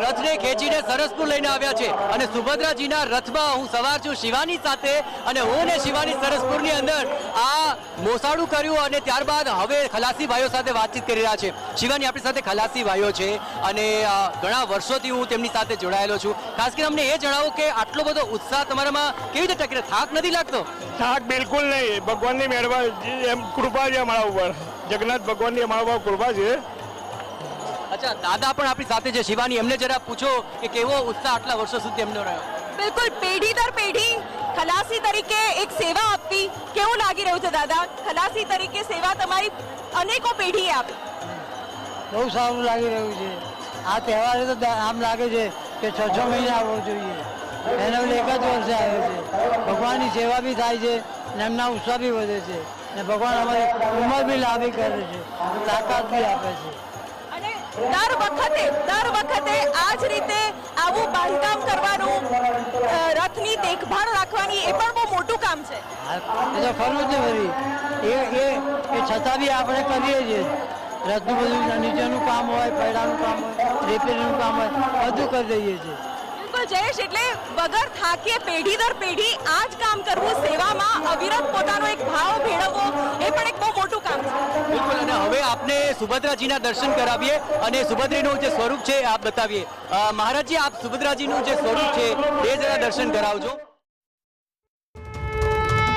રથને ખેંચીને સરસપુર લઈને આવ્યા છે અને સુભદ્રાજીના રથમાં હું સવાર છું શિવાની સાથે અને હું ને શિવાની સરસપુરની અંદર આ મોસાળું કર્યું અને ત્યારબાદ હવે ખલાસી ભાઈઓ સાથે વાતચીત કરી રહ્યા છે। શિવાની આપણી સાથે ખલાસી ભાઈઓ છે અને ઘણા વર્ષોથી હું તેમની સાથે જોડાયેલો છું। ખાસ કરીને અમને એ જણાવો કે આટલો બધો ઉત્સાહ તમારામાં કેવી રીતે ટકી રહે? થાક નથી લાગતો? થાક બિલકુલ નહીં, ભગવાનની મહેરબાની એમ કૃપા છે અમારા ઉપર, જગન્નાથ ભગવાનની અમારા ઉપર કૃપા છે। अच्छा दादा पण આપણી સાથે છે શિવાની, એમને જરા પૂછો કે કેવો ઉત્સાહ આટલા વર્ષો સુધી એમનો રહ્યો? બિલકુલ પેઢી દર પેઢી ખલાસી તરીકે એક સેવા આપવી કેવું લાગી રહ્યું છે દાદા? ખલાસી તરીકે સેવા તમારી અનેકો પેઢીએ આપી। બહુ સારું લાગી રહ્યું છે। આ તહેવારે તો આમ લાગે છે કે 6 મહિને આવવો જોઈએ, એના બદલે એક જ વર્ષે આવે છે। ભગવાનની સેવા બી થાય છે અને એમના ઉત્સાહ બી વધે છે અને ભગવાન અમારી ઉંમર બી લાંબી કરે છે, તાકાત બી આપે છે। અને દર વખતે આ જ રીતે આવું બાંધકામ કરવાનું, રથની દેખભાળ રાખવાની એ પણ બહુ મોટું કામ છે। એ તો ખરું જ ને ફરી એ છતાં બી આપણે કરીએ છીએ। રથનું બધું નીચેનું કામ હોય, પૈડાનું કામ હોય, રિપેરિંગનું કામ હોય, બધું કરી દઈએ છીએ। બિલકુલ જયેશ, એટલે વગર થાકે પેઢી દર પેઢી આ જ કામ કરવું, સેવામાં અવિરત પોતાનો એક ભાવ ભેળવવો, એ પણ એક બહુ મોટું કામ છે। બિલકુલ, અને હવે આપને સુભદ્રાજીના દર્શન કરાવીએ અને સુભદ્રીનું જે સ્વરૂપ છે આપ બતાવીએ। મહારાજજી, આપ સુભદ્રાજીનું જે સ્વરૂપ છે એ જરા દર્શન કરાવજો।